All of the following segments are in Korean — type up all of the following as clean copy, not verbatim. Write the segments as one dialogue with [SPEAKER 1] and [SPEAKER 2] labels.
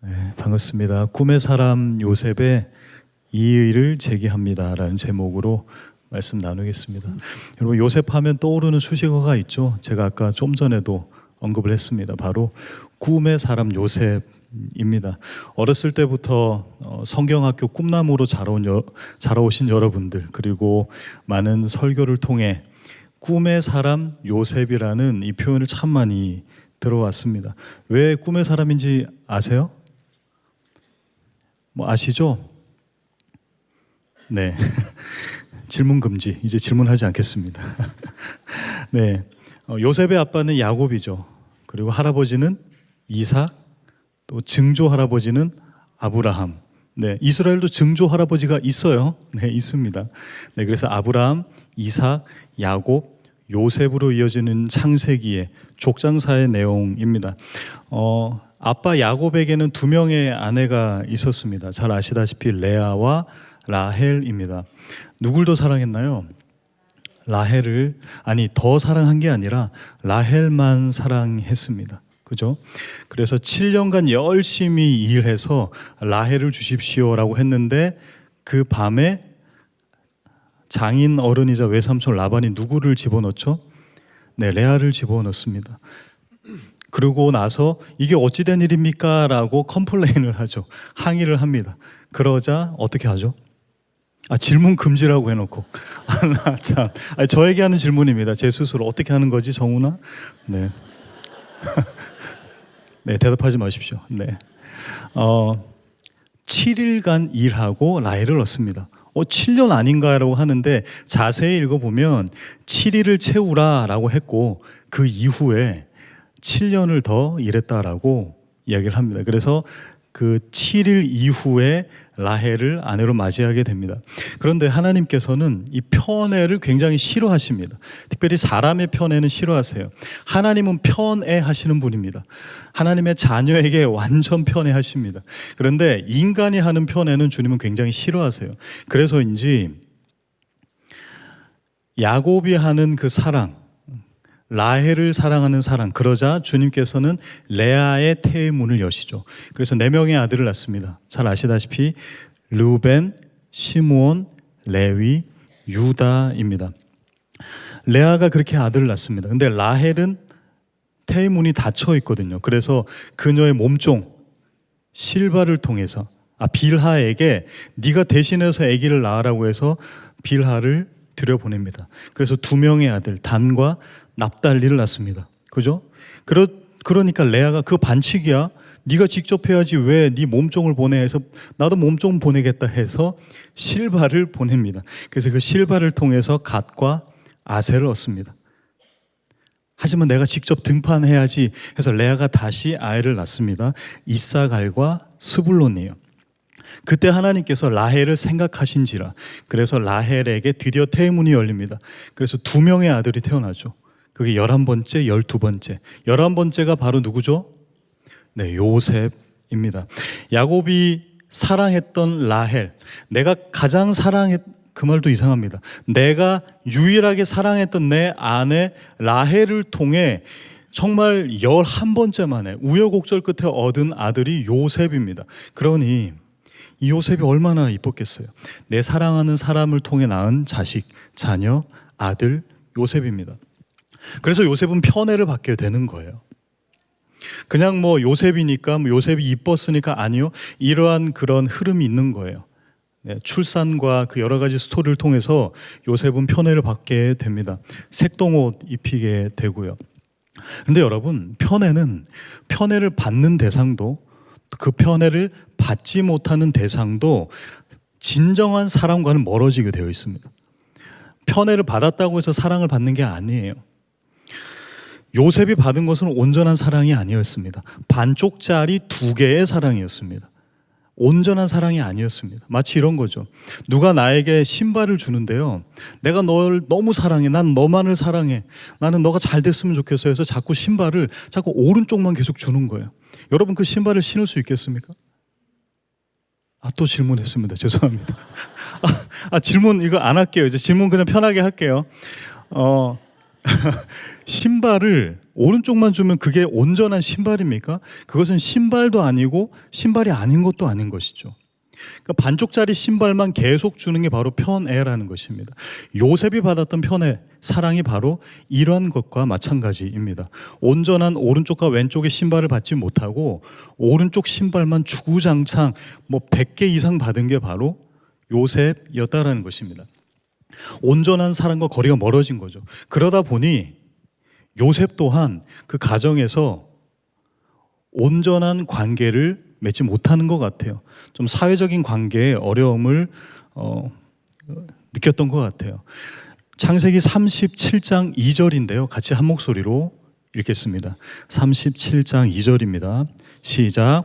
[SPEAKER 1] 네, 반갑습니다. 꿈의 사람 요셉의 이의를 제기합니다라는 제목으로 말씀 나누겠습니다. 여러분, 요셉하면 떠오르는 수식어가 있죠. 제가 아까 좀 전에도 언급을 했습니다. 바로 꿈의 사람 요셉입니다. 어렸을 때부터 성경학교 꿈나무로 자라오신 여러분들, 그리고 많은 설교를 통해 꿈의 사람 요셉이라는 이 표현을 참 많이 들어왔습니다. 왜 꿈의 사람인지 아세요? 뭐 아시죠? 네. 질문 금지. 이제 질문하지 않겠습니다. 네. 요셉의 아빠는 야곱이죠. 그리고 할아버지는 이삭, 또 증조 할아버지는 아브라함. 네. 이스라엘도 증조 할아버지가 있어요. 네, 있습니다. 네. 그래서 아브라함, 이삭, 야곱, 요셉으로 이어지는 창세기의 족장사의 내용입니다. 아빠 야곱에게는 두 명의 아내가 있었습니다. 잘 아시다시피 레아와 라헬입니다. 누굴 더 사랑했나요? 라헬을, 아니 더 사랑한 게 아니라 라헬만 사랑했습니다. 그죠? 그래서 7년간 열심히 일해서 라헬을 주십시오라고 했는데 그 밤에 장인 어른이자 외삼촌 라반이 누구를 집어넣죠? 네, 레아를 집어넣습니다. 그러고 나서 이게 어찌된 일입니까? 라고 컴플레인을 하죠. 항의를 합니다. 그러자 어떻게 하죠? 질문 금지라고 해놓고. 참. 저에게 하는 질문입니다. 제 스스로. 어떻게 하는 거지, 정훈아? 네. 네, 대답하지 마십시오. 네. 7일간 일하고 라헬을 얻습니다. 7년 아닌가라고 하는데 자세히 읽어보면 7일을 채우라라고 했고 그 이후에 7년을 더 일했다라고 이야기를 합니다. 그래서 그 7일 이후에 라헬을 아내로 맞이하게 됩니다. 그런데 하나님께서는 이 편애를 굉장히 싫어하십니다. 특별히 사람의 편애는 싫어하세요. 하나님은 편애하시는 분입니다. 하나님의 자녀에게 완전 편애하십니다. 그런데 인간이 하는 편애는 주님은 굉장히 싫어하세요. 그래서인지 야곱이 하는 그 사랑, 라헬을 사랑하는 사랑, 그러자 주님께서는 레아의 태의 문을 여시죠. 그래서 4명의 아들을 낳습니다. 잘 아시다시피 르우벤, 시므온, 레위, 유다입니다. 레아가 그렇게 아들을 낳습니다. 근데 라헬은 태의 문이 닫혀 있거든요. 그래서 그녀의 몸종 실바를 통해서 빌하에게 네가 대신해서 아기를 낳으라고 해서 빌하를 들여보냅니다. 그래서 2명의 아들 단과 납달리를 낳습니다. 그죠? 그러니까 레아가 그 반칙이야. 네가 직접 해야지 왜 네 몸종을 보내 해서 나도 몸종 보내겠다 해서 실바를 보냅니다. 그래서 그 실바를 통해서 갓과 아셀을 얻습니다. 하지만 내가 직접 등판해야지 해서 레아가 다시 아이를 낳습니다. 이사갈과 스불론이에요. 그때 하나님께서 라헬을 생각하신지라. 그래서 라헬에게 드디어 태의 문이 열립니다. 그래서 2명의 아들이 태어나죠. 그게 11번째, 12번째. 11번째가 바로 누구죠? 네, 요셉입니다. 야곱이 사랑했던 라헬. 내가 가장 그 말도 이상합니다. 내가 유일하게 사랑했던 내 아내 라헬을 통해 정말 11번째 만에 우여곡절 끝에 얻은 아들이 요셉입니다. 그러니 이 요셉이 얼마나 이뻤겠어요. 내 사랑하는 사람을 통해 낳은 자식, 자녀, 아들 요셉입니다. 그래서 요셉은 편애를 받게 되는 거예요. 그냥 요셉이니까 요셉이 이뻤으니까 아니요. 이러한 그런 흐름이 있는 거예요. 네, 출산과 그 여러 가지 스토리를 통해서 요셉은 편애를 받게 됩니다. 색동옷 입히게 되고요. 그런데 여러분, 편애를 받는 대상도 그 편애를 받지 못하는 대상도 진정한 사랑과는 멀어지게 되어 있습니다. 편애를 받았다고 해서 사랑을 받는 게 아니에요. 요셉이 받은 것은 온전한 사랑이 아니었습니다. 반쪽짜리 2개의 사랑이었습니다. 온전한 사랑이 아니었습니다. 마치 이런 거죠. 누가 나에게 신발을 주는데요. 내가 널 너무 사랑해. 난 너만을 사랑해. 나는 너가 잘 됐으면 좋겠어 해서 자꾸 신발을 자꾸 오른쪽만 계속 주는 거예요. 여러분, 그 신발을 신을 수 있겠습니까? 또 질문했습니다. 죄송합니다. 질문 이거 안 할게요. 이제 질문 그냥 편하게 할게요. 신발을 오른쪽만 주면 그게 온전한 신발입니까? 그것은 신발도 아니고 신발이 아닌 것도 아닌 것이죠. 그러니까 반쪽짜리 신발만 계속 주는 게 바로 편애라는 것입니다. 요셉이 받았던 편애, 사랑이 바로 이러한 것과 마찬가지입니다. 온전한 오른쪽과 왼쪽의 신발을 받지 못하고 오른쪽 신발만 주구장창 100개 이상 받은 게 바로 요셉이었다라는 것입니다. 온전한 사랑과 거리가 멀어진 거죠. 그러다 보니 요셉 또한 그 가정에서 온전한 관계를 맺지 못하는 것 같아요. 좀 사회적인 관계에 어려움을 느꼈던 것 같아요. 창세기 37장 2절인데요. 같이 한 목소리로 읽겠습니다. 37장 2절입니다. 시작.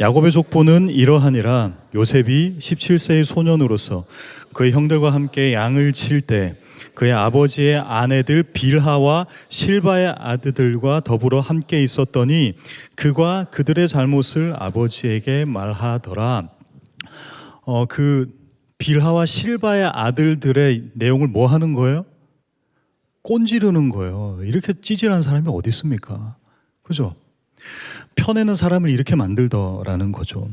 [SPEAKER 1] 야곱의 족보는 이러하니라. 요셉이 17세의 소년으로서 그의 형들과 함께 양을 칠 때 그의 아버지의 아내들 빌하와 실바의 아들들과 더불어 함께 있었더니 그가 그들의 잘못을 아버지에게 말하더라. 그 빌하와 실바의 아들들의 내용을 뭐 하는 거예요? 꼰지르는 거예요. 이렇게 찌질한 사람이 어디 있습니까? 그죠? 편에는 사람을 이렇게 만들더라는 거죠.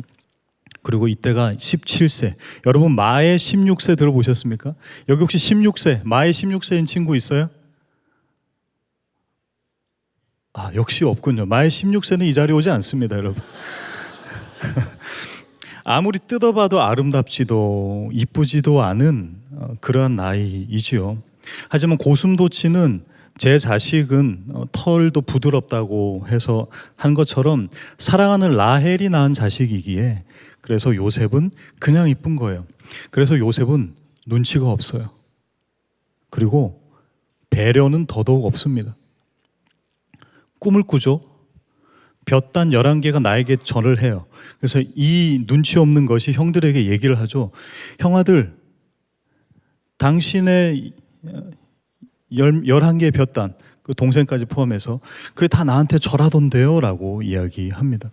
[SPEAKER 1] 그리고 이때가 17세. 여러분 마의 16세 들어보셨습니까? 여기 혹시 16세, 마의 16세인 친구 있어요? 역시 없군요. 마의 16세는 이 자리에 오지 않습니다, 여러분. 아무리 뜯어봐도 아름답지도 이쁘지도 않은 그러한 나이이지요. 하지만 고슴도치는 제 자식은 털도 부드럽다고 해서 한 것처럼 사랑하는 라헬이 낳은 자식이기에 그래서 요셉은 그냥 이쁜 거예요. 그래서 요셉은 눈치가 없어요. 그리고 배려는 더더욱 없습니다. 꿈을 꾸죠. 볕단 11개가 나에게 절을 해요. 그래서 이 눈치 없는 것이 형들에게 얘기를 하죠. 형아들, 당신의 11개의 볕단, 그 동생까지 포함해서 그게 다 나한테 절하던데요 라고 이야기합니다.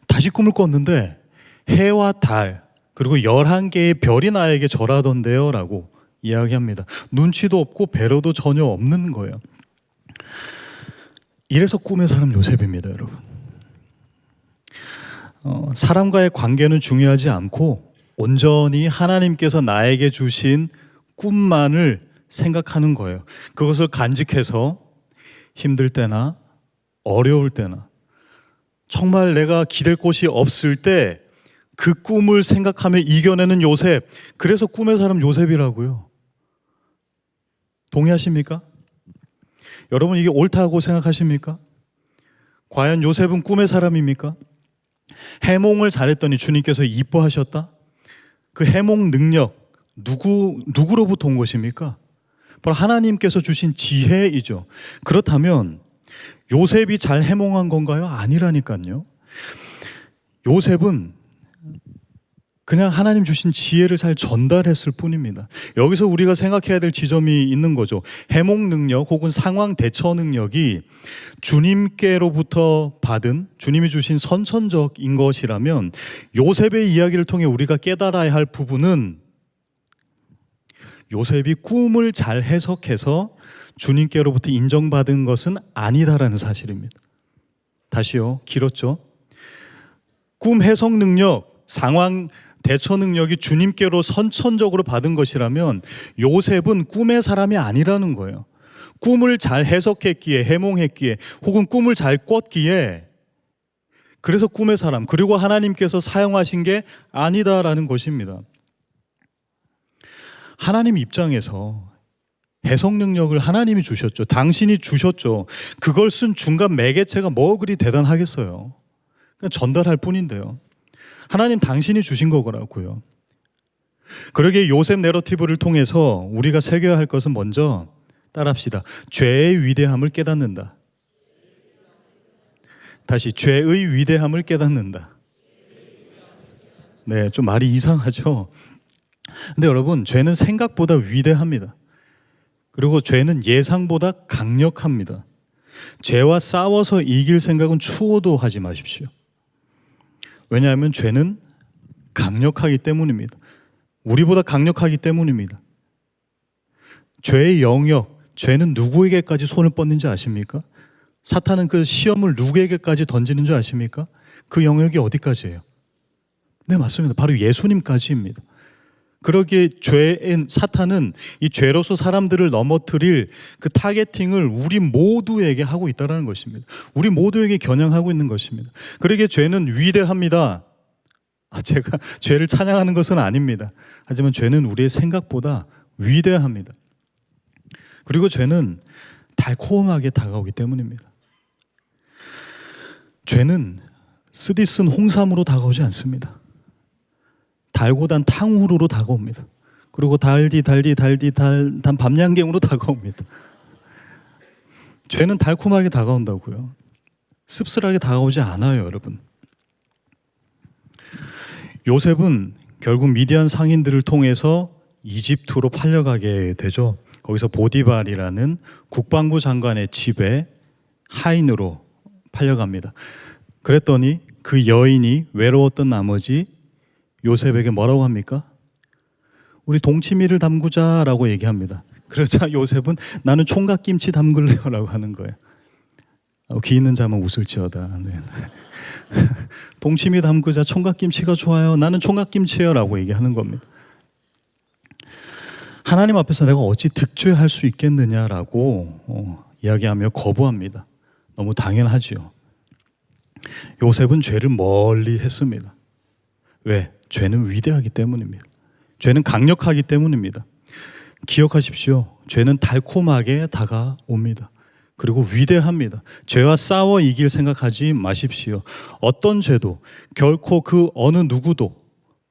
[SPEAKER 1] 다시 꿈을 꿨는데 해와 달 그리고 11개의 별이 나에게 절하던데요 라고 이야기합니다. 눈치도 없고 배려도 전혀 없는 거예요. 이래서 꿈의 사람 요셉입니다, 여러분. 사람과의 관계는 중요하지 않고 온전히 하나님께서 나에게 주신 꿈만을 생각하는 거예요. 그것을 간직해서 힘들 때나 어려울 때나 정말 내가 기댈 곳이 없을 때 그 꿈을 생각하며 이겨내는 요셉. 그래서 꿈의 사람 요셉이라고요. 동의하십니까? 여러분 이게 옳다고 생각하십니까? 과연 요셉은 꿈의 사람입니까? 해몽을 잘했더니 주님께서 이뻐하셨다? 그 해몽 능력 누구로부터 온 것입니까? 바로 하나님께서 주신 지혜이죠. 그렇다면 요셉이 잘 해몽한 건가요? 아니라니까요. 요셉은 그냥 하나님 주신 지혜를 잘 전달했을 뿐입니다. 여기서 우리가 생각해야 될 지점이 있는 거죠. 해몽 능력 혹은 상황 대처 능력이 주님께로부터 받은 주님이 주신 선천적인 것이라면 요셉의 이야기를 통해 우리가 깨달아야 할 부분은 요셉이 꿈을 잘 해석해서 주님께로부터 인정받은 것은 아니다라는 사실입니다. 다시요, 길었죠? 꿈 해석 능력, 상황 대처 능력이 주님께로 선천적으로 받은 것이라면 요셉은 꿈의 사람이 아니라는 거예요. 꿈을 잘 해석했기에, 해몽했기에, 혹은 꿈을 잘 꿨기에 그래서 꿈의 사람, 그리고 하나님께서 사용하신 게 아니다라는 것입니다. 하나님 입장에서 해석 능력을 하나님이 주셨죠. 당신이 주셨죠. 그걸 쓴 중간 매개체가 뭐 그리 대단하겠어요. 그냥 전달할 뿐인데요. 하나님 당신이 주신 거라고요. 그러기에 요셉 내러티브를 통해서 우리가 새겨야 할 것은 먼저 따라합시다. 죄의 위대함을 깨닫는다. 다시 죄의 위대함을 깨닫는다. 네, 좀 말이 이상하죠. 근데 여러분, 죄는 생각보다 위대합니다. 그리고 죄는 예상보다 강력합니다. 죄와 싸워서 이길 생각은 추호도 하지 마십시오. 왜냐하면 죄는 강력하기 때문입니다. 우리보다 강력하기 때문입니다. 죄의 영역, 죄는 누구에게까지 손을 뻗는지 아십니까? 사탄은 그 시험을 누구에게까지 던지는 줄 아십니까? 그 영역이 어디까지예요? 네, 맞습니다. 바로 예수님까지입니다. 그러기에 사탄은 이 죄로서 사람들을 넘어뜨릴 그 타겟팅을 우리 모두에게 하고 있다는 것입니다. 우리 모두에게 겨냥하고 있는 것입니다. 그러기에 죄는 위대합니다. 제가 죄를 찬양하는 것은 아닙니다. 하지만 죄는 우리의 생각보다 위대합니다. 그리고 죄는 달콤하게 다가오기 때문입니다. 죄는 쓰디쓴 홍삼으로 다가오지 않습니다. 달고 단 탕후루로 다가옵니다. 그리고 단 밤양갱으로 다가옵니다. 죄는 달콤하게 다가온다고요. 씁쓸하게 다가오지 않아요, 여러분. 요셉은 결국 미디안 상인들을 통해서 이집트로 팔려가게 되죠. 거기서 보디발이라는 국방부 장관의 집에 하인으로 팔려갑니다. 그랬더니 그 여인이 외로웠던 나머지 요셉에게 뭐라고 합니까? 우리 동치미를 담그자라고 얘기합니다. 그러자 요셉은 나는 총각김치 담글래요라고 하는 거예요. 귀 있는 자만 웃을지어다. 네. 동치미 담그자, 총각김치가 좋아요. 나는 총각김치요라고 얘기하는 겁니다. 하나님 앞에서 내가 어찌 득죄할 수 있겠느냐라고 이야기하며 거부합니다. 너무 당연하지요. 요셉은 죄를 멀리 했습니다. 왜? 죄는 위대하기 때문입니다. 죄는 강력하기 때문입니다. 기억하십시오. 죄는 달콤하게 다가옵니다. 그리고 위대합니다. 죄와 싸워 이길 생각하지 마십시오. 어떤 죄도 결코 그 어느 누구도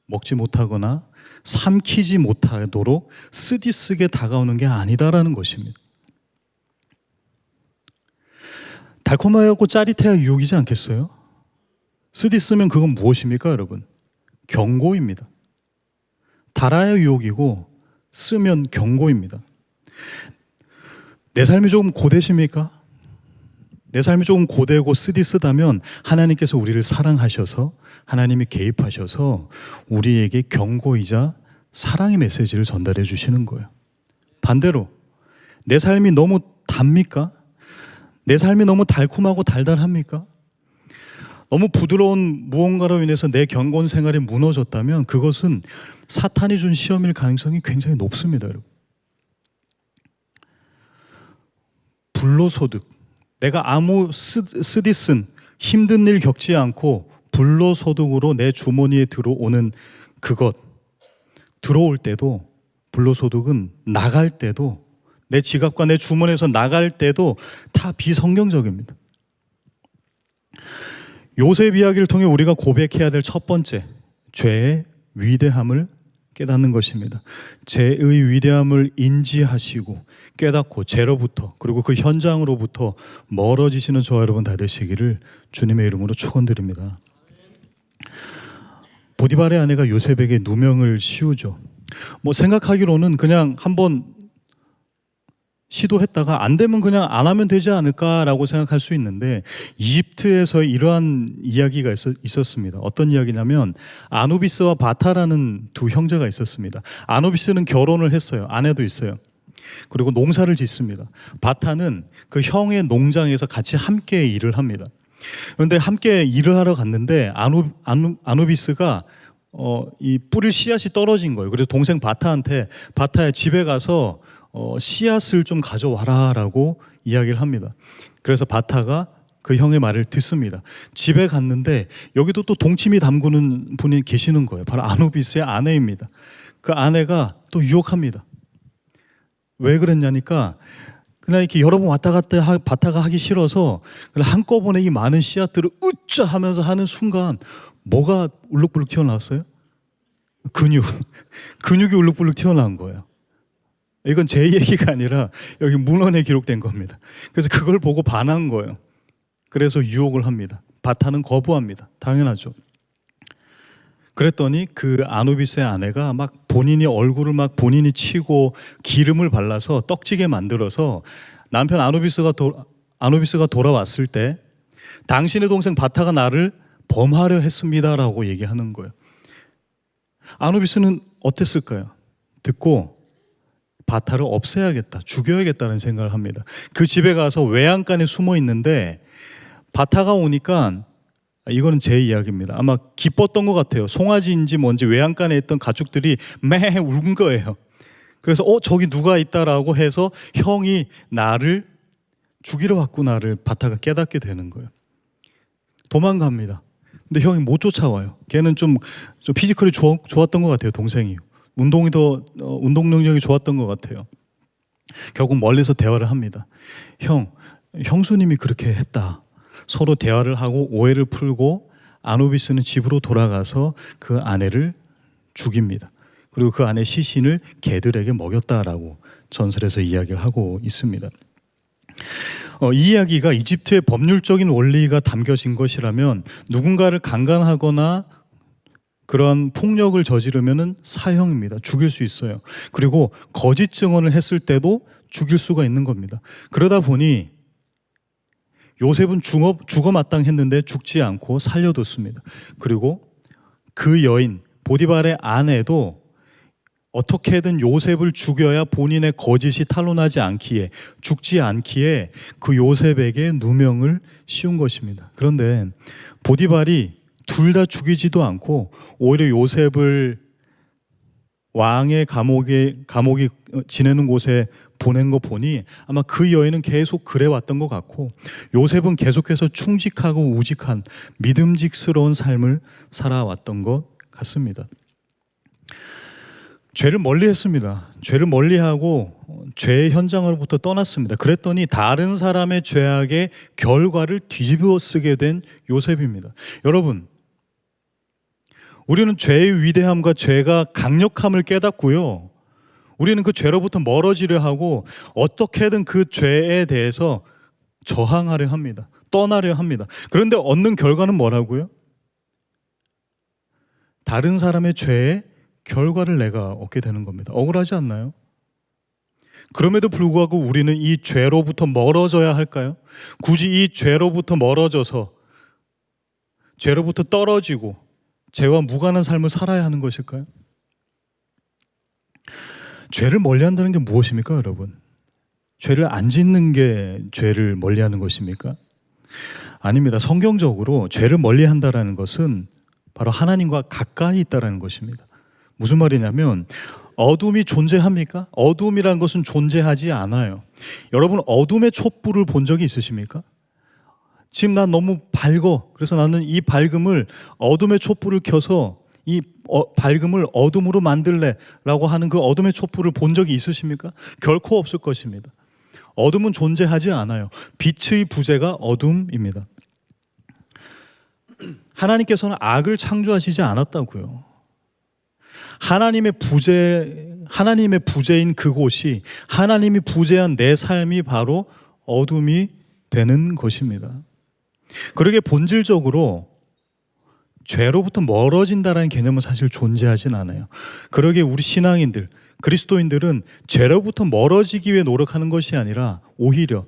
[SPEAKER 1] 먹지 못하거나 삼키지 못하도록 쓰디쓰게 다가오는 게 아니다라는 것입니다. 달콤하고 짜릿해야 유혹이지 않겠어요? 쓰디쓰면 그건 무엇입니까, 여러분? 경고입니다. 달아야 유혹이고 쓰면 경고입니다. 내 삶이 조금 고되십니까? 내 삶이 조금 고되고 쓰디쓰다면 하나님께서 우리를 사랑하셔서 하나님이 개입하셔서 우리에게 경고이자 사랑의 메시지를 전달해 주시는 거예요. 반대로 내 삶이 너무 답니까? 내 삶이 너무 달콤하고 달달합니까? 너무 부드러운 무언가로 인해서 내 경건 생활이 무너졌다면 그것은 사탄이 준 시험일 가능성이 굉장히 높습니다, 여러분. 불로소득. 내가 아무 쓰디쓴 힘든 일 겪지 않고 불로소득으로 내 주머니에 들어오는 그것, 들어올 때도, 불로소득은 나갈 때도, 내 지갑과 내 주머니에서 나갈 때도 다 비성경적입니다. 요셉 이야기를 통해 우리가 고백해야 될 첫 번째, 죄의 위대함을 깨닫는 것입니다. 죄의 위대함을 인지하시고 깨닫고 죄로부터 그리고 그 현장으로부터 멀어지시는 저와 여러분 다 되시기를 주님의 이름으로 축원드립니다. 보디발의 아내가 요셉에게 누명을 씌우죠. 생각하기로는 그냥 한번 시도했다가 안 되면 그냥 안 하면 되지 않을까라고 생각할 수 있는데 이집트에서 이러한 이야기가 있었습니다. 어떤 이야기냐면 아누비스와 바타라는 두 형제가 있었습니다. 아누비스는 결혼을 했어요. 아내도 있어요. 그리고 농사를 짓습니다. 바타는 그 형의 농장에서 같이 함께 일을 합니다. 그런데 함께 일을 하러 갔는데 아누비스가 이 뿌릴 씨앗이 떨어진 거예요. 그래서 동생 바타한테 바타야 집에 가서 씨앗을 좀 가져와라라고 이야기를 합니다. 그래서 바타가 그 형의 말을 듣습니다. 집에 갔는데 여기도 또 동치미 담그는 분이 계시는 거예요. 바로 아누비스의 아내입니다. 그 아내가 또 유혹합니다. 왜 그랬냐니까 그냥 이렇게 여러 번 왔다 갔다 바타가 하기 싫어서 한꺼번에 이 많은 씨앗들을 으쌰 하면서 하는 순간 뭐가 울룩불룩 튀어나왔어요? 근육이 울룩불룩 튀어나온 거예요. 이건 제 얘기가 아니라 여기 문헌에 기록된 겁니다. 그래서 그걸 보고 반한 거예요. 그래서 유혹을 합니다. 바타는 거부합니다. 당연하죠. 그랬더니 그 아누비스의 아내가 막 본인이 얼굴을 막 본인이 치고 기름을 발라서 떡지게 만들어서 남편 아누비스가 돌아왔을 때 당신의 동생 바타가 나를 범하려 했습니다라고 얘기하는 거예요. 아누비스는 어땠을까요? 듣고 바타를 없애야겠다, 죽여야겠다는 생각을 합니다. 그 집에 가서 외양간에 숨어 있는데 바타가 오니까, 이거는 제 이야기입니다. 아마 기뻤던 것 같아요. 송아지인지 뭔지 외양간에 있던 가축들이 매 울 거예요. 그래서 저기 누가 있다라고 해서 형이 나를 죽이러 왔구나를 바타가 깨닫게 되는 거예요. 도망갑니다. 근데 형이 못 쫓아와요. 걔는 좀 피지컬이 좋았던 것 같아요. 동생이 운동 능력이 좋았던 것 같아요. 결국 멀리서 대화를 합니다. 형수님이 그렇게 했다. 서로 대화를 하고 오해를 풀고 아누비스는 집으로 돌아가서 그 아내를 죽입니다. 그리고 그 아내 시신을 개들에게 먹였다라고 전설에서 이야기를 하고 있습니다. 이 이야기가 이집트의 법률적인 원리가 담겨진 것이라면 누군가를 강간하거나 그런 폭력을 저지르면 사형입니다. 죽일 수 있어요. 그리고 거짓 증언을 했을 때도 죽일 수가 있는 겁니다. 그러다 보니 요셉은 죽어 마땅했는데 죽지 않고 살려뒀습니다. 그리고 그 여인 보디발의 아내도 어떻게든 요셉을 죽여야 본인의 거짓이 탄로나지 않기에, 죽지 않기에 그 요셉에게 누명을 씌운 것입니다. 그런데 보디발이 둘 다 죽이지도 않고 오히려 요셉을 왕의 감옥이 지내는 곳에 보낸 거 보니 아마 그 여인은 계속 그래왔던 것 같고 요셉은 계속해서 충직하고 우직한 믿음직스러운 삶을 살아왔던 것 같습니다. 죄를 멀리했습니다. 죄를 멀리하고 죄의 현장으로부터 떠났습니다. 그랬더니 다른 사람의 죄악의 결과를 뒤집어 쓰게 된 요셉입니다. 여러분, 우리는 죄의 위대함과 죄가 강력함을 깨닫고요. 우리는 그 죄로부터 멀어지려 하고 어떻게든 그 죄에 대해서 저항하려 합니다. 떠나려 합니다. 그런데 얻는 결과는 뭐라고요? 다른 사람의 죄의 결과를 내가 얻게 되는 겁니다. 억울하지 않나요? 그럼에도 불구하고 우리는 이 죄로부터 멀어져야 할까요? 굳이 이 죄로부터 멀어져서 죄로부터 떨어지고 죄와 무관한 삶을 살아야 하는 것일까요? 죄를 멀리한다는 게 무엇입니까, 여러분? 죄를 안 짓는 게 죄를 멀리하는 것입니까? 아닙니다. 성경적으로 죄를 멀리한다라는 것은 바로 하나님과 가까이 있다라는 것입니다. 무슨 말이냐면 어둠이 존재합니까? 어둠이라는 것은 존재하지 않아요. 여러분, 어둠의 촛불을 본 적이 있으십니까? 지금 난 너무 밝어. 그래서 나는 이 밝음을, 어둠의 촛불을 켜서 이 밝음을 어둠으로 만들래 라고 하는 그 어둠의 촛불을 본 적이 있으십니까? 결코 없을 것입니다. 어둠은 존재하지 않아요. 빛의 부재가 어둠입니다. 하나님께서는 악을 창조하시지 않았다고요. 하나님의 부재인 그곳이, 하나님이 부재한 내 삶이 바로 어둠이 되는 것입니다. 그러게 본질적으로 죄로부터 멀어진다는 개념은 사실 존재하진 않아요. 그러게 우리 신앙인들, 그리스도인들은 죄로부터 멀어지기 위해 노력하는 것이 아니라 오히려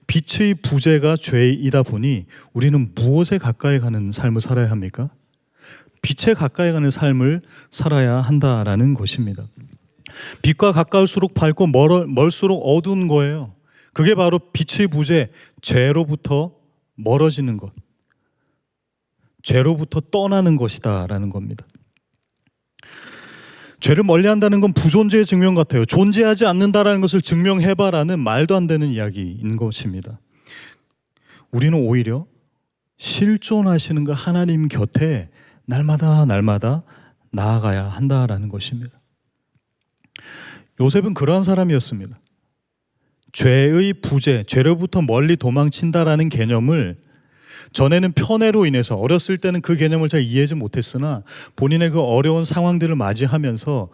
[SPEAKER 1] 빛의 부재가 죄이다 보니 우리는 무엇에 가까이 가는 삶을 살아야 합니까? 빛에 가까이 가는 삶을 살아야 한다라는 것입니다. 빛과 가까울수록 밝고 멀수록 어두운 거예요. 그게 바로 빛의 부재, 죄로부터 멀어지는 것, 죄로부터 떠나는 것이다라는 겁니다. 죄를 멀리한다는 건 부존재의 증명 같아요. 존재하지 않는다라는 것을 증명해봐라는 말도 안 되는 이야기인 것입니다. 우리는 오히려 실존하시는 그 하나님 곁에 날마다 나아가야 한다라는 것입니다. 요셉은 그러한 사람이었습니다. 죄의 부재, 죄로부터 멀리 도망친다라는 개념을 전에는 편애로 인해서, 어렸을 때는 그 개념을 잘 이해하지 못했으나 본인의 그 어려운 상황들을 맞이하면서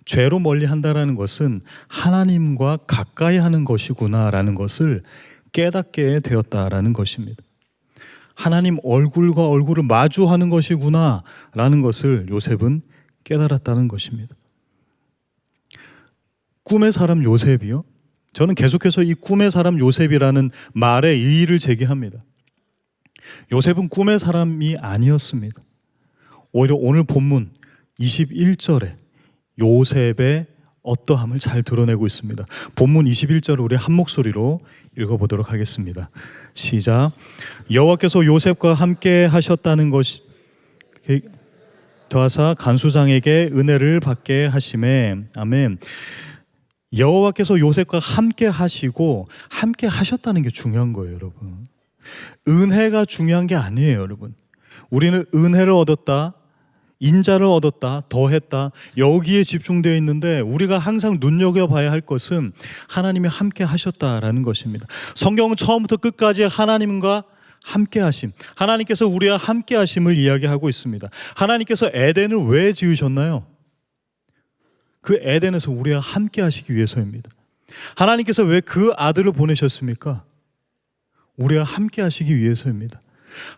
[SPEAKER 1] 죄로 멀리 한다라는 것은 하나님과 가까이 하는 것이구나라는 것을 깨닫게 되었다라는 것입니다. 하나님 얼굴과 얼굴을 마주하는 것이구나라는 것을 요셉은 깨달았다는 것입니다. 꿈의 사람 요셉이요? 저는 계속해서 이 꿈의 사람 요셉이라는 말에 이의를 제기합니다. 요셉은 꿈의 사람이 아니었습니다. 오히려 오늘 본문 21절에 요셉의 어떠함을 잘 드러내고 있습니다. 본문 21절을 우리 한 목소리로 읽어보도록 하겠습니다. 시작. 여호와께서 요셉과 함께 하셨다는 것이 더하사 간수장에게 은혜를 받게 하심에. 아멘. 여호와께서 요셉과 함께 하시고 함께 하셨다는 게 중요한 거예요, 여러분. 은혜가 중요한 게 아니에요, 여러분. 우리는 은혜를 얻었다, 인자를 얻었다, 더했다, 여기에 집중되어 있는데 우리가 항상 눈여겨봐야 할 것은 하나님이 함께 하셨다라는 것입니다. 성경은 처음부터 끝까지 하나님과 함께 하심, 하나님께서 우리와 함께 하심을 이야기하고 있습니다. 하나님께서 에덴을 왜 지으셨나요? 그 에덴에서 우리와 함께 하시기 위해서입니다. 하나님께서 왜 그 아들을 보내셨습니까? 우리와 함께 하시기 위해서입니다.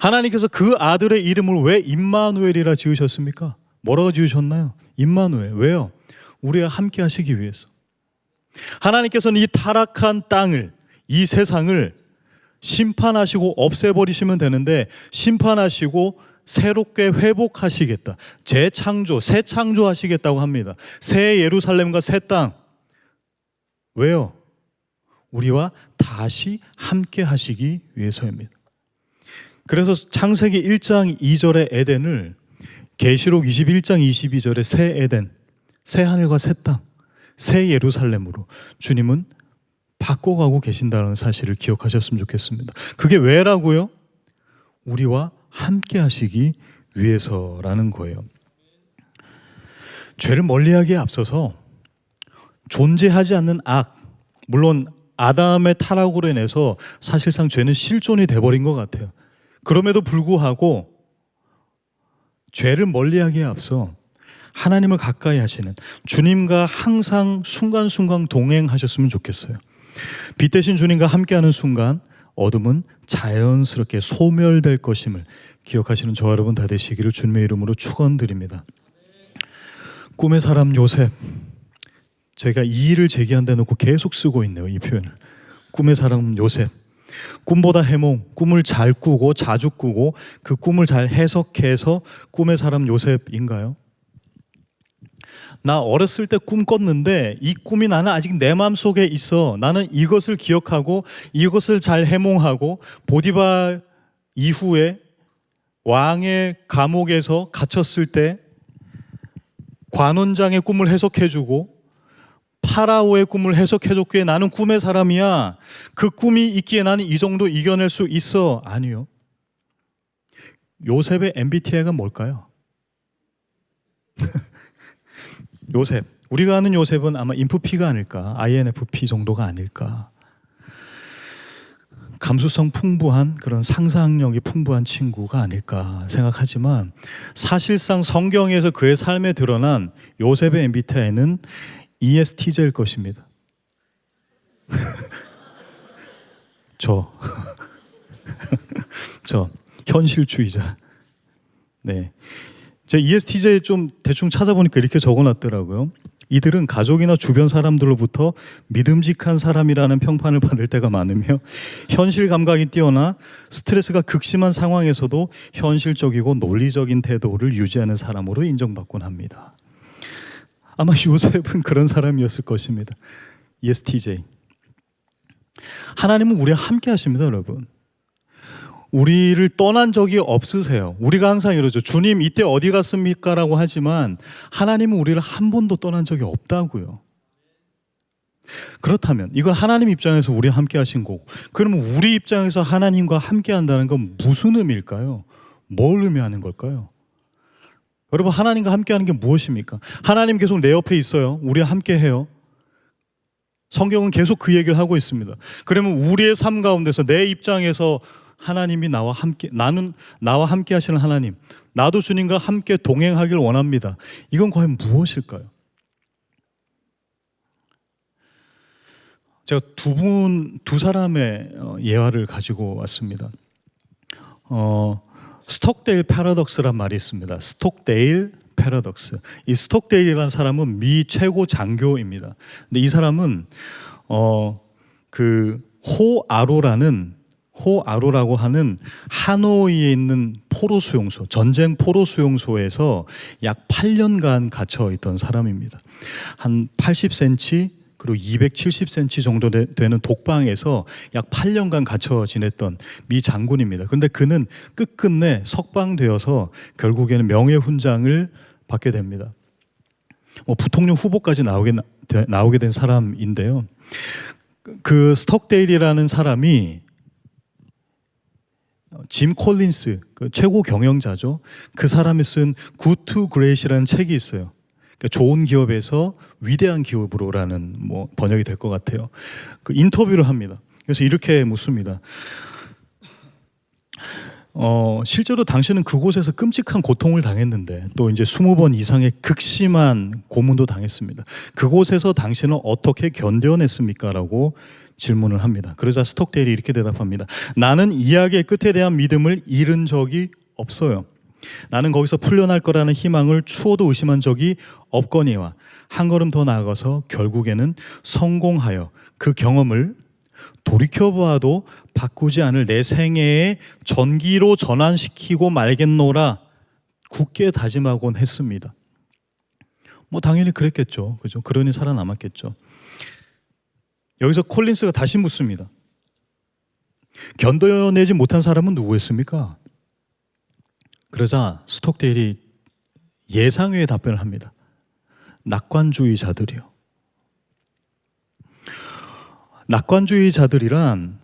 [SPEAKER 1] 하나님께서 그 아들의 이름을 왜 임마누엘이라 지으셨습니까? 뭐라고 지으셨나요? 임마누엘. 왜요? 우리와 함께 하시기 위해서. 하나님께서는 이 타락한 땅을, 이 세상을 심판하시고 없애버리시면 되는데 심판하시고 새롭게 회복하시겠다. 재창조, 새 창조하시겠다고 합니다. 새 예루살렘과 새 땅. 왜요? 우리와 다시 함께 하시기 위해서입니다. 그래서 창세기 1장 2절의 에덴을 계시록 21장 22절의 새 에덴, 새 하늘과 새 땅, 새 예루살렘으로 주님은 바꿔가고 계신다는 사실을 기억하셨으면 좋겠습니다. 그게 왜라고요? 우리와 함께 하시기 위해서라는 거예요. 죄를 멀리하기에 앞서서 존재하지 않는 악, 물론 아담의 타락으로 인해서 사실상 죄는 실존이 돼버린 것 같아요. 그럼에도 불구하고 죄를 멀리하기에 앞서 하나님을 가까이 하시는 주님과 항상 순간순간 동행하셨으면 좋겠어요. 빛 대신 주님과 함께하는 순간 어둠은 자연스럽게 소멸될 것임을 기억하시는 저와 여러분 다 되시기를 주님의 이름으로 축원드립니다. 꿈의 사람 요셉, 제가 이 일을 제기한다 놓고 계속 쓰고 있네요, 이 표현을. 꿈의 사람 요셉, 꿈보다 해몽, 꿈을 잘 꾸고 자주 꾸고 그 꿈을 잘 해석해서 꿈의 사람 요셉인가요? 나 어렸을 때 꿈 꿨는데 이 꿈이 나는 아직 내 마음속에 있어. 나는 이것을 기억하고 이것을 잘 해몽하고 보디발 이후에 왕의 감옥에서 갇혔을 때 관원장의 꿈을 해석해주고 파라오의 꿈을 해석해줬기에 나는 꿈의 사람이야. 그 꿈이 있기에 나는 이 정도 이겨낼 수 있어. 아니요. 요셉의 MBTI가 뭘까요? 요셉, 우리가 아는 요셉은 아마 인프피가 아닐까, INFP 정도가 아닐까. 감수성 풍부한 그런 상상력이 풍부한 친구가 아닐까 생각하지만 사실상 성경에서 그의 삶에 드러난 요셉의 MBTI는 ESTJ일 것입니다. 저 현실주의자. 네. 제 ESTJ 좀 대충 찾아보니까 이렇게 적어놨더라고요. 이들은 가족이나 주변 사람들로부터 믿음직한 사람이라는 평판을 받을 때가 많으며 현실 감각이 뛰어나 스트레스가 극심한 상황에서도 현실적이고 논리적인 태도를 유지하는 사람으로 인정받곤 합니다. 아마 요셉은 그런 사람이었을 것입니다. ESTJ. 하나님은 우리와 함께 하십니다, 여러분. 우리를 떠난 적이 없으세요. 우리가 항상 이러죠. 주님 이때 어디 갔습니까? 라고 하지만 하나님은 우리를 한 번도 떠난 적이 없다고요. 그렇다면 이건 하나님 입장에서 우리와 함께 하신 거고, 그러면 우리 입장에서 하나님과 함께 한다는 건 무슨 의미일까요? 뭘 의미하는 걸까요? 여러분, 하나님과 함께 하는 게 무엇입니까? 하나님 계속 내 옆에 있어요. 우리와 함께 해요. 성경은 계속 그 얘기를 하고 있습니다. 그러면 우리의 삶 가운데서 내 입장에서 하나님이 나와 함께 하시는 하나님, 나도 주님과 함께 동행하길 원합니다. 이건 과연 무엇일까요? 제가 두 사람의 예화를 가지고 왔습니다. 스톡데일 패러독스란 말이 있습니다. 스톡데일 패러독스. 이 스톡데일이라는 사람은 미 최고 장교입니다. 근데 이 사람은 호아로라는 호아로라고 하는 하노이에 있는 포로 수용소, 전쟁 포로 수용소에서 약 8년간 갇혀 있던 사람입니다. 한 80cm 그리고 270cm 정도 되는 독방에서 약 8년간 갇혀 지냈던 미 장군입니다. 그런데 그는 끝끝내 석방되어서 결국에는 명예훈장을 받게 됩니다. 부통령 후보까지 나오게 된 사람인데요. 그 스톡데일이라는 사람이 짐 콜린스, 그 최고 경영자죠. 그 사람이 쓴 Good to Great이라는 책이 있어요. 그러니까 좋은 기업에서 위대한 기업으로라는 번역이 될 것 같아요. 그 인터뷰를 합니다. 그래서 이렇게 묻습니다. 실제로 당신은 그곳에서 끔찍한 고통을 당했는데 또 이제 20번 이상의 극심한 고문도 당했습니다. 그곳에서 당신은 어떻게 견뎌냈습니까? 라고 질문을 합니다. 그러자 스톡데일이 이렇게 대답합니다. 나는 이야기의 끝에 대한 믿음을 잃은 적이 없어요. 나는 거기서 풀려날 거라는 희망을 추호도 의심한 적이 없거니와 한 걸음 더 나아가서 결국에는 성공하여 그 경험을 돌이켜보아도 바꾸지 않을 내 생애의 전기로 전환시키고 말겠노라 굳게 다짐하곤 했습니다. 당연히 그랬겠죠. 그죠? 그러니 살아남았겠죠. 여기서 콜린스가 다시 묻습니다. 견뎌내지 못한 사람은 누구였습니까? 그러자 스톡데일이 예상외의 답변을 합니다. 낙관주의자들이요. 낙관주의자들이란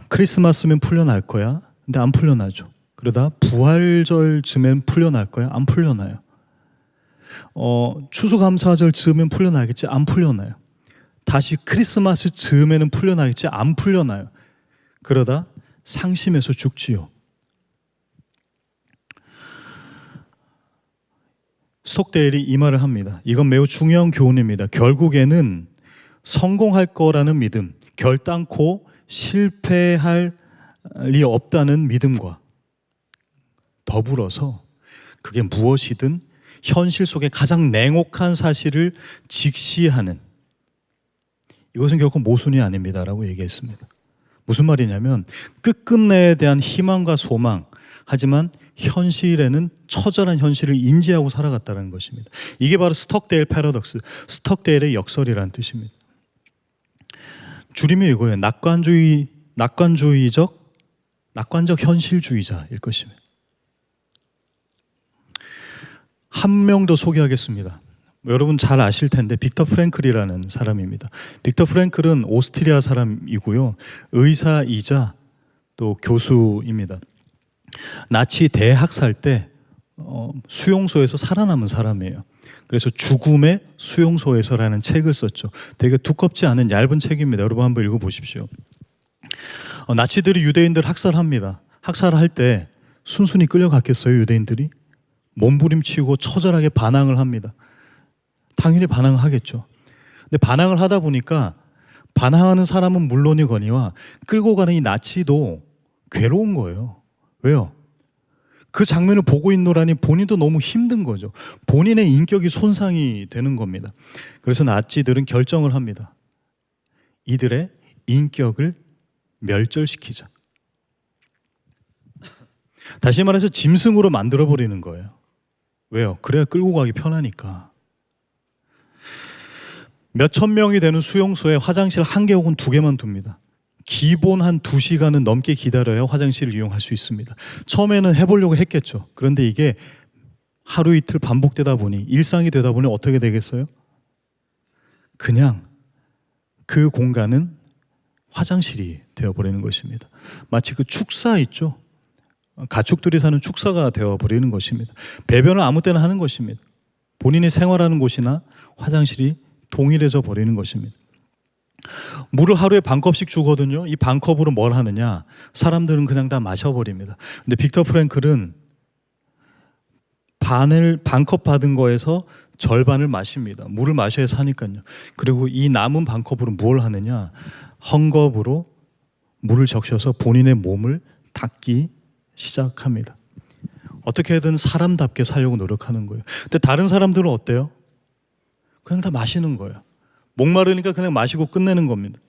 [SPEAKER 1] 크리스마스면 풀려날 거야. 근데 안 풀려나죠. 그러다 부활절 즈음엔 풀려날 거야. 안 풀려나요. 추수감사절 즈음엔 풀려나겠지. 안 풀려나요. 다시 크리스마스 즈음에는 풀려나겠지. 안 풀려나요. 그러다 상심해서 죽지요. 스톡데일이 이 말을 합니다. 이건 매우 중요한 교훈입니다. 결국에는 성공할 거라는 믿음, 결단코 실패할 리 없다는 믿음과 더불어서 그게 무엇이든 현실 속에 가장 냉혹한 사실을 직시하는, 이것은 결코 모순이 아닙니다라고 얘기했습니다. 무슨 말이냐면 끝끝내에 대한 희망과 소망, 하지만 현실에는 처절한 현실을 인지하고 살아갔다는 것입니다. 이게 바로 스톡데일 패러독스, 스톡데일의 역설이라는 뜻입니다. 줄이면 이거예요. 낙관적 현실주의자일 것입니다. 한 명 더 소개하겠습니다. 여러분 잘 아실 텐데 빅터 프랭클이라는 사람입니다. 빅터 프랭클은 오스트리아 사람이고요. 의사이자 또 교수입니다. 나치 대학살 때 수용소에서 살아남은 사람이에요. 그래서 죽음의 수용소에서라는 책을 썼죠. 되게 두껍지 않은 얇은 책입니다. 여러분 한번 읽어보십시오. 나치들이 유대인들을 학살합니다. 학살할 때 순순히 끌려갔겠어요, 유대인들이? 몸부림치고 처절하게 반항을 합니다. 당연히 반항을 하겠죠. 근데 반항을 하다 보니까 반항하는 사람은 물론이거니와 끌고 가는 이 나치도 괴로운 거예요. 왜요? 그 장면을 보고 있노라니 본인도 너무 힘든 거죠. 본인의 인격이 손상이 되는 겁니다. 그래서 나치들은 결정을 합니다. 이들의 인격을 멸절시키자. 다시 말해서 짐승으로 만들어버리는 거예요. 왜요? 그래야 끌고 가기 편하니까. 몇천 명이 되는 수용소에 화장실 1개 혹은 2개만 둡니다. 기본 한 2시간은 넘게 기다려야 화장실을 이용할 수 있습니다. 처음에는 해보려고 했겠죠. 그런데 이게 하루 이틀 반복되다 보니, 일상이 되다 보니 어떻게 되겠어요? 그냥 그 공간은 화장실이 되어버리는 것입니다. 마치 그 축사 있죠. 가축들이 사는 축사가 되어버리는 것입니다. 배변을 아무 때나 하는 것입니다. 본인이 생활하는 곳이나 화장실이 동일해져 버리는 것입니다. 물을 하루에 반컵씩 주거든요. 이 반컵으로 뭘 하느냐? 사람들은 그냥 다 마셔버립니다. 근데 빅터 프랭클은 반컵 받은 거에서 절반을 마십니다. 물을 마셔야 사니까요. 그리고 이 남은 반컵으로 뭘 하느냐? 헝겊으로 물을 적셔서 본인의 몸을 닦기 시작합니다. 어떻게든 사람답게 살려고 노력하는 거예요. 근데 다른 사람들은 어때요? 그냥 다 마시는 거예요. 목마르니까 그냥 마시고 끝내는 겁니다.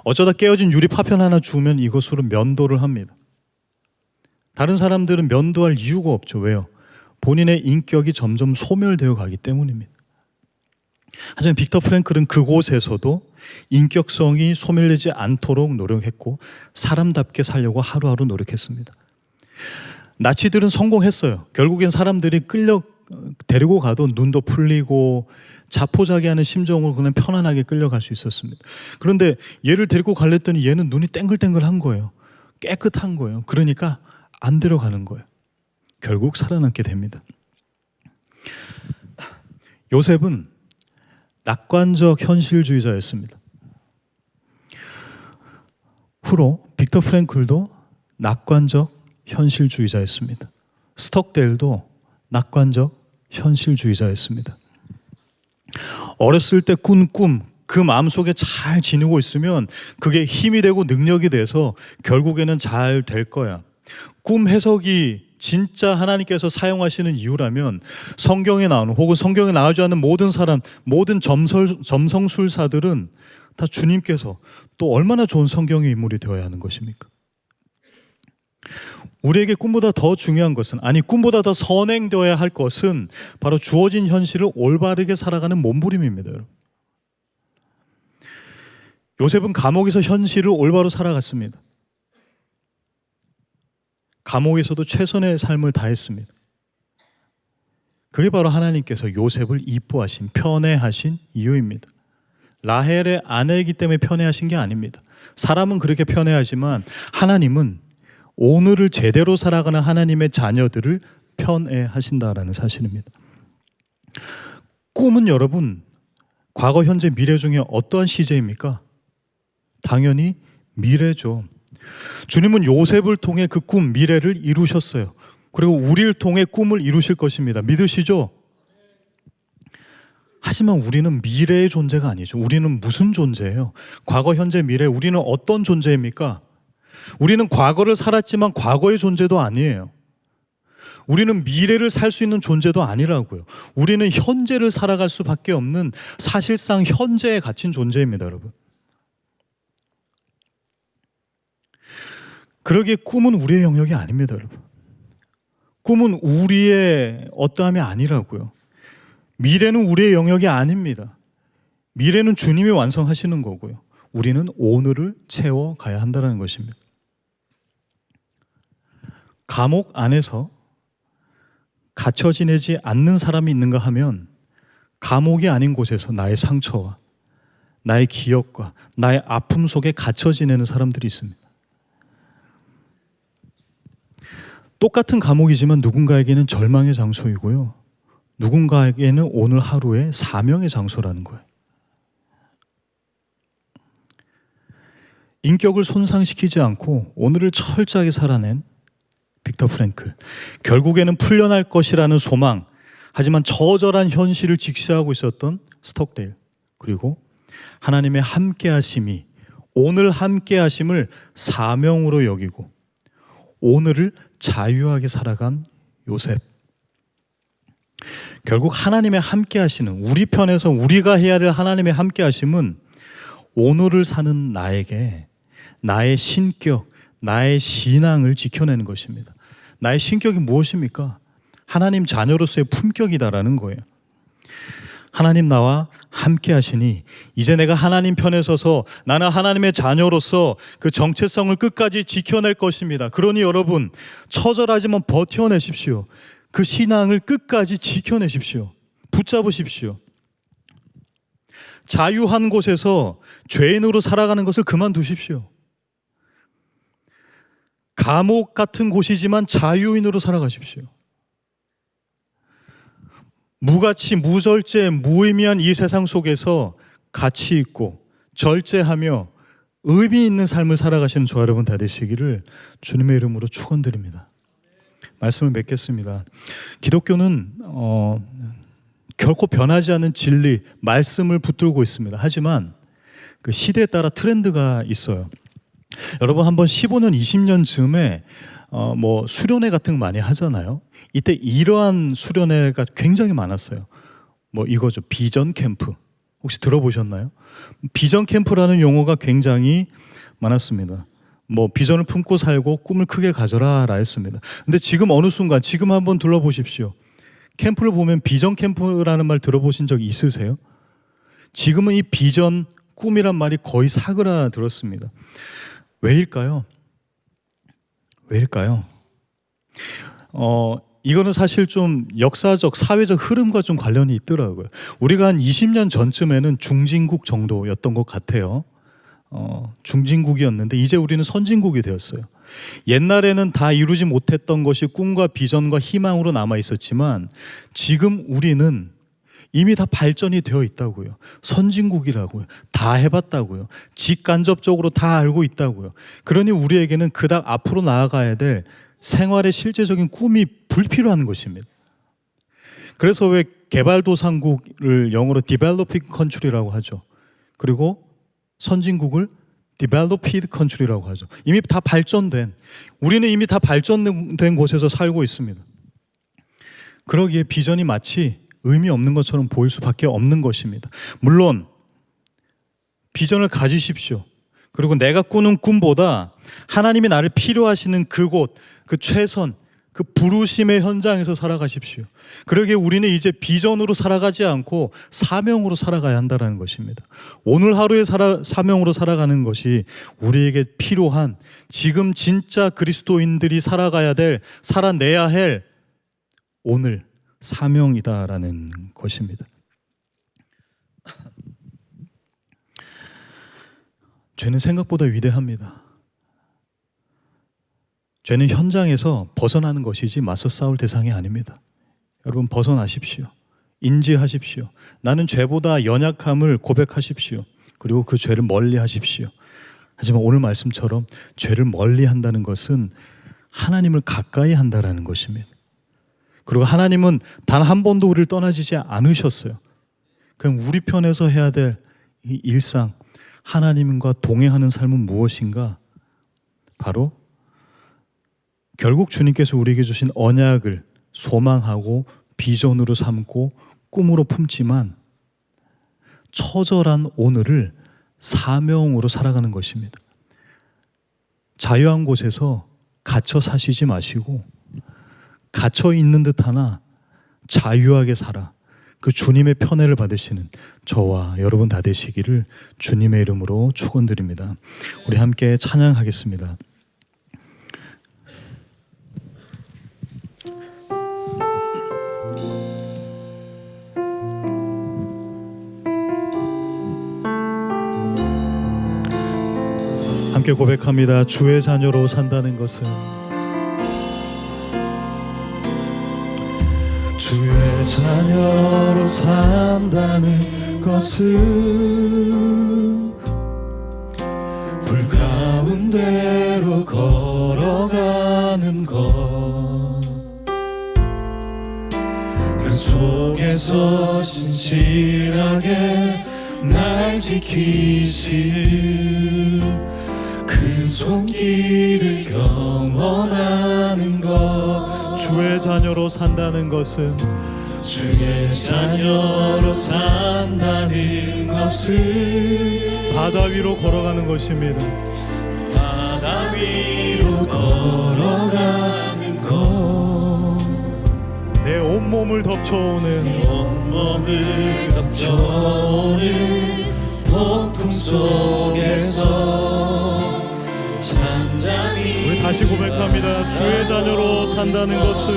[SPEAKER 1] 어쩌다 깨어진 유리 파편 하나 주우면 이것으로 면도를 합니다. 다른 사람들은 면도할 이유가 없죠. 왜요? 본인의 인격이 점점 소멸되어 가기 때문입니다. 하지만 빅터 프랭클은 그곳에서도 인격성이 소멸되지 않도록 노력했고 사람답게 살려고 하루하루 노력했습니다. 나치들은 성공했어요. 결국엔 사람들이 데리고 가도 눈도 풀리고 자포자기하는 심정으로 그냥 편안하게 끌려갈 수 있었습니다. 그런데 얘를 데리고 갈랬더니 얘는 눈이 땡글땡글한 거예요. 깨끗한 거예요. 그러니까 안 데려가는 거예요. 결국 살아남게 됩니다. 요셉은 낙관적 현실주의자였습니다. 후로 빅터 프랭클도 낙관적 현실주의자였습니다. 스톡데일도 낙관적 현실주의자였습니다. 어렸을 때 꾼 꿈, 그 마음속에 잘 지니고 있으면 그게 힘이 되고 능력이 돼서 결국에는 잘 될 거야. 꿈 해석이 진짜 하나님께서 사용하시는 이유라면 성경에 나오는 혹은 성경에 나오지 않는 모든 사람, 모든 점성술사들은 다 주님께서 또 얼마나 좋은 성경의 인물이 되어야 하는 것입니까? 우리에게 꿈보다 더 중요한 것은, 아니 꿈보다 더 선행되어야 할 것은 바로 주어진 현실을 올바르게 살아가는 몸부림입니다. 여러분. 요셉은 감옥에서 현실을 올바로 살아갔습니다. 감옥에서도 최선의 삶을 다했습니다. 그게 바로 하나님께서 요셉을 이뻐하신, 편애하신 이유입니다. 라헬의 아내이기 때문에 편애하신 게 아닙니다. 사람은 그렇게 편애하지만 하나님은 오늘을 제대로 살아가는 하나님의 자녀들을 편애하신다라는 사실입니다. 꿈은 여러분, 과거, 현재, 미래 중에 어떠한 시제입니까? 당연히 미래죠. 주님은 요셉을 통해 그 꿈, 미래를 이루셨어요. 그리고 우리를 통해 꿈을 이루실 것입니다. 믿으시죠? 하지만 우리는 미래의 존재가 아니죠. 우리는 무슨 존재예요? 과거, 현재, 미래, 우리는 어떤 존재입니까? 우리는 과거를 살았지만 과거의 존재도 아니에요. 우리는 미래를 살 수 있는 존재도 아니라고요. 우리는 현재를 살아갈 수밖에 없는 사실상 현재에 갇힌 존재입니다, 여러분. 그러기에 꿈은 우리의 영역이 아닙니다, 여러분. 꿈은 우리의 어떠함이 아니라고요. 미래는 우리의 영역이 아닙니다. 미래는 주님이 완성하시는 거고요. 우리는 오늘을 채워가야 한다는 것입니다. 감옥 안에서 갇혀 지내지 않는 사람이 있는가 하면 감옥이 아닌 곳에서 나의 상처와 나의 기억과 나의 아픔 속에 갇혀 지내는 사람들이 있습니다. 똑같은 감옥이지만 누군가에게는 절망의 장소이고요. 누군가에게는 오늘 하루의 사명의 장소라는 거예요. 인격을 손상시키지 않고 오늘을 철저하게 살아낸 빅터 프랭클. 결국에는 풀려날 것이라는 소망, 하지만 처절한 현실을 직시하고 있었던 스톡데일. 그리고 하나님의 함께하심이, 오늘 함께하심을 사명으로 여기고 오늘을 자유하게 살아간 요셉. 결국 하나님의 함께하시는, 우리 편에서 우리가 해야 될 하나님의 함께하심은 오늘을 사는 나에게 나의 신격, 나의 신앙을 지켜내는 것입니다. 나의 신격이 무엇입니까? 하나님 자녀로서의 품격이다라는 거예요. 하나님 나와 함께 하시니 이제 내가 하나님 편에 서서 나는 하나님의 자녀로서 그 정체성을 끝까지 지켜낼 것입니다. 그러니 여러분, 처절하지만 버텨내십시오. 그 신앙을 끝까지 지켜내십시오. 붙잡으십시오. 자유한 곳에서 죄인으로 살아가는 것을 그만두십시오. 감옥 같은 곳이지만 자유인으로 살아가십시오. 무가치, 무절제, 무의미한 이 세상 속에서 가치 있고 절제하며 의미 있는 삶을 살아가시는 저와 여러분 다 되시기를 주님의 이름으로 축원드립니다. 말씀을 맺겠습니다. 기독교는 결코 변하지 않는 진리, 말씀을 붙들고 있습니다. 하지만 그 시대에 따라 트렌드가 있어요. 여러분 한번 15년, 20년 즈음에 수련회 같은 거 많이 하잖아요. 이때 이러한 수련회가 굉장히 많았어요. 이거죠. 비전 캠프. 혹시 들어보셨나요? 비전 캠프라는 용어가 굉장히 많았습니다. 뭐 비전을 품고 살고 꿈을 크게 가져라라 했습니다. 근데 지금 어느 순간 지금 한번 둘러보십시오. 캠프를 보면 비전 캠프라는 말 들어보신 적 있으세요? 지금은 이 비전, 꿈이란 말이 거의 사그라들었습니다. 왜일까요? 왜일까요? 이거는 사실 좀 역사적, 사회적 흐름과 좀 관련이 있더라고요. 우리가 한 20년 전쯤에는 중진국 정도였던 것 같아요. 중진국이었는데 이제 우리는 선진국이 되었어요. 옛날에는 다 이루지 못했던 것이 꿈과 비전과 희망으로 남아 있었지만 지금 우리는 이미 다 발전이 되어 있다고요. 선진국이라고요. 다 해봤다고요. 직간접적으로 다 알고 있다고요. 그러니 우리에게는 그닥 앞으로 나아가야 될 생활의 실제적인 꿈이 불필요한 것입니다. 그래서 왜 개발도상국을 영어로 developing country라고 하죠. 그리고 선진국을 developed country라고 하죠. 이미 다 발전된, 우리는 이미 다 발전된 곳에서 살고 있습니다. 그러기에 비전이 마치 의미 없는 것처럼 보일 수밖에 없는 것입니다. 물론 비전을 가지십시오. 그리고 내가 꾸는 꿈보다 하나님이 나를 필요하시는 그곳, 그 최선, 그 부르심의 현장에서 살아가십시오. 그러기에 우리는 이제 비전으로 살아가지 않고 사명으로 살아가야 한다는 것입니다. 오늘 하루의 사명으로 살아가는 것이 우리에게 필요한, 지금 진짜 그리스도인들이 살아가야 될, 살아내야 할 오늘 사명이다라는 것입니다. 죄는 생각보다 위대합니다. 죄는 현장에서 벗어나는 것이지 맞서 싸울 대상이 아닙니다. 여러분 벗어나십시오. 인지하십시오. 나는 죄보다 연약함을 고백하십시오. 그리고 그 죄를 멀리 하십시오. 하지만 오늘 말씀처럼 죄를 멀리 한다는 것은 하나님을 가까이 한다는 것입니다. 그리고 하나님은 단 한 번도 우리를 떠나지지 않으셨어요. 그럼 우리 편에서 해야 될 이 일상, 하나님과 동행하는 삶은 무엇인가? 바로 결국 주님께서 우리에게 주신 언약을 소망하고 비전으로 삼고 꿈으로 품지만 처절한 오늘을 사명으로 살아가는 것입니다. 자유한 곳에서 갇혀 사시지 마시고 갇혀 있는 듯 하나 자유하게 살아 그 주님의 편애를 받으시는 저와 여러분 다 되시기를 주님의 이름으로 축원드립니다. 우리 함께 찬양하겠습니다. 함께 고백합니다. 주의 자녀로 산다는 것은, 주의 자녀로 산다는 것은 불 가운데로 걸어가는 것, 그 속에서 신실하게 날 지키시는 그 손길을 경험하는 것. 주의 자녀로 산다는 것은, 주의 자녀로 산다는 것은 바다 위로 걸어가는 것입니다. 바다 위로 걸어가는 것, 내 온몸을 덮쳐오는, 내 온몸을 덮쳐오는 폭풍 속에서 우리 다시 고백합니다. 주의 자녀로 산다는 것은,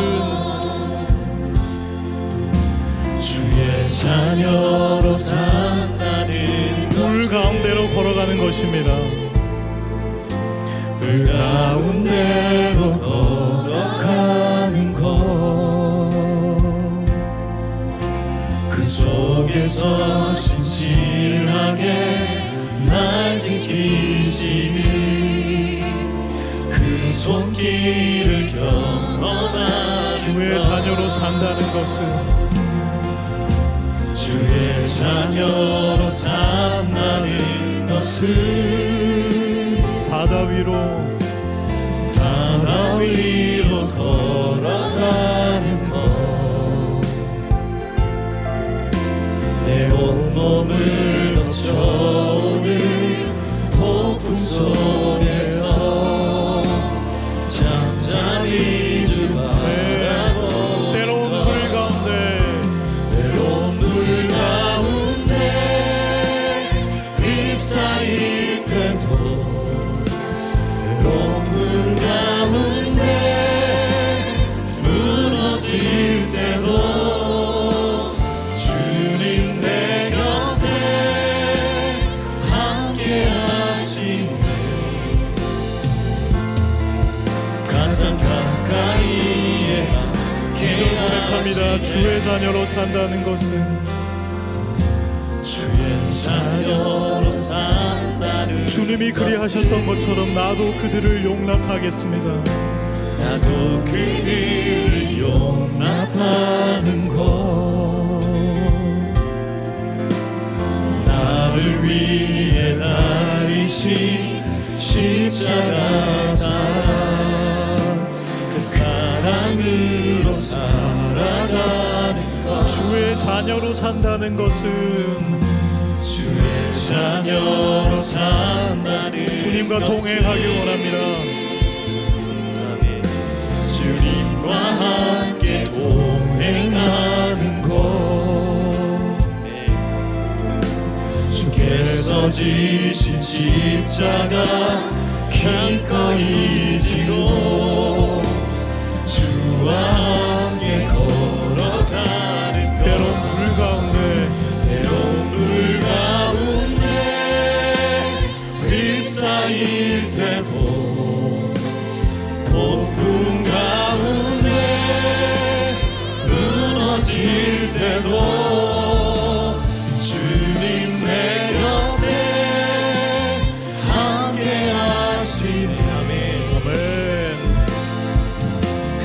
[SPEAKER 1] 주의 자녀로 산다는 불 가운데로 걸어가는 것입니다. 불 가운데로 걸어가는 것, 그 속에서 신실하게 날 지키시는 그 손길을 경험하는 주의 자녀로 산다는 것은, 주의 자녀로 산다는 것은 바다 위로 걸어가는 것, 내 온몸을 고백합니다. 주의 자녀로 산다는 것은
[SPEAKER 2] 주의 자녀로 산다는
[SPEAKER 1] 주님이 그리하셨던 것처럼 나도 그들을 용납하겠습니다.
[SPEAKER 2] 나도 그들을 용납하는 것. 나를 위해 날이신 십자가 사랑, 그 사랑으로 살아가는 것.
[SPEAKER 1] 주의 자녀로 산다는 것은
[SPEAKER 2] 주의 자녀로 산다는
[SPEAKER 1] 주님과 동행하길 원합니다.
[SPEAKER 2] 주님과 함께 동행하는 것. 주께서 지신 십자가 기꺼이 지고 주와 함께 걸어가는 것.
[SPEAKER 1] 때론 불 가운데
[SPEAKER 2] 물 가운데 휩싸일 때도 폭풍 가운데 무너질 때도 주님 내 곁에 함께 하시네.
[SPEAKER 1] 아멘.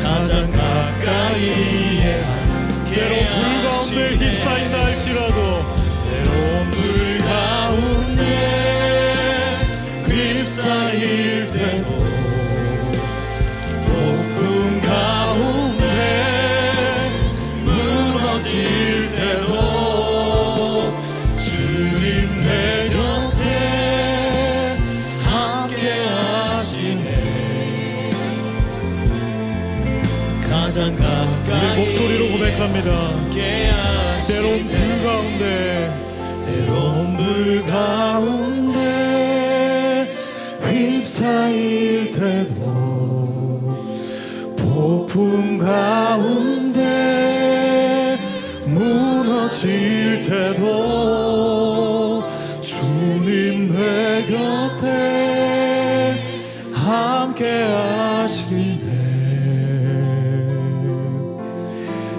[SPEAKER 2] 가장 가까이에 함께
[SPEAKER 1] 때론 불 가운데 휩싸인다 할지라도
[SPEAKER 2] 때론 물 가운데 휩싸일 때도 폭풍 가운데 무너질 때도 주님 내 곁에 함께 하시네. 가장
[SPEAKER 1] 우리
[SPEAKER 2] 가까이
[SPEAKER 1] 목소리로 고백합니다.
[SPEAKER 2] 함께 하시네.
[SPEAKER 1] 때론 불 가운데
[SPEAKER 2] 때론 물 가운데 휩싸일 때도 폭풍 가운데 무너질 때도 주님 내 곁에 함께 하시네.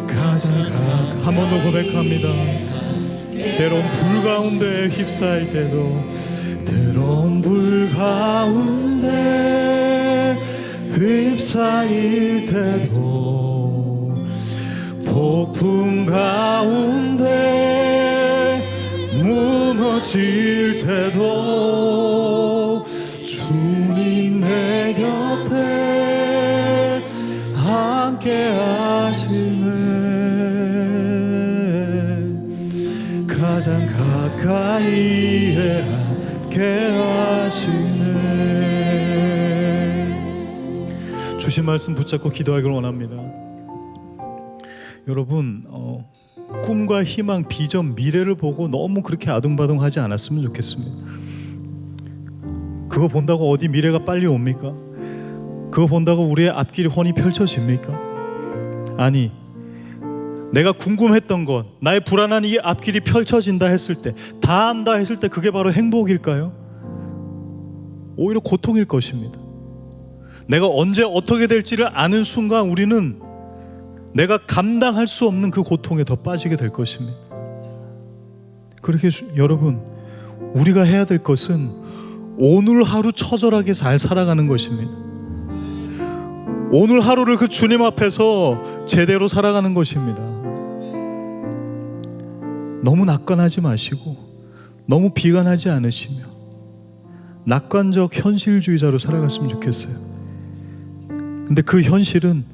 [SPEAKER 2] 가장
[SPEAKER 1] 한 번 더 고백합니다. 때론 불 가운데 휩싸일 때도
[SPEAKER 2] 때론 불 가운데 휩싸일 때도 폭풍 가운데 무너질 때도 주님 내 곁에 함께 하시네. 가장 가까이에 함께 하시네.
[SPEAKER 1] 주신 말씀 붙잡고 기도하기를 원합니다. 여러분 꿈과 희망, 비전, 미래를 보고 너무 그렇게 아둥바둥하지 않았으면 좋겠습니다. 그거 본다고 어디 미래가 빨리 옵니까? 그거 본다고 우리의 앞길이 훤히 펼쳐집니까? 아니, 내가 궁금했던 것, 나의 불안한 이 앞길이 펼쳐진다 했을 때, 다 안다 했을 때 그게 바로 행복일까요? 오히려 고통일 것입니다. 내가 언제 어떻게 될지를 아는 순간 우리는 내가 감당할 수 없는 그 고통에 더 빠지게 될 것입니다. 그렇게 여러분, 우리가 해야 될 것은 오늘 하루 처절하게 잘 살아가는 것입니다. 오늘 하루를 그 주님 앞에서 제대로 살아가는 것입니다. 너무 낙관하지 마시고 너무 비관하지 않으시며 낙관적 현실주의자로 살아갔으면 좋겠어요. 근데 그 현실은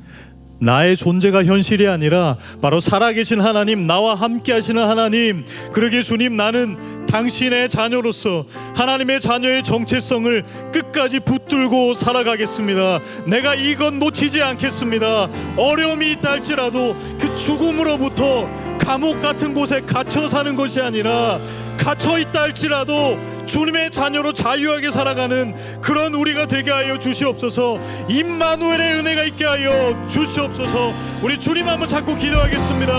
[SPEAKER 1] 나의 존재가 현실이 아니라 바로 살아계신 하나님, 나와 함께 하시는 하나님, 그러기에 주님, 나는 당신의 자녀로서 하나님의 자녀의 정체성을 끝까지 붙들고 살아가겠습니다. 내가 이건 놓치지 않겠습니다. 어려움이 있다 할지라도 그 죽음으로부터 감옥 같은 곳에 갇혀 사는 것이 아니라 갇혀 있다 할지라도 주님의 자녀로 자유하게 살아가는 그런 우리가 되게 하여 주시옵소서. 임마누엘의 은혜가 있게 하여 주시옵소서. 우리 주님 한번 잡고 기도하겠습니다.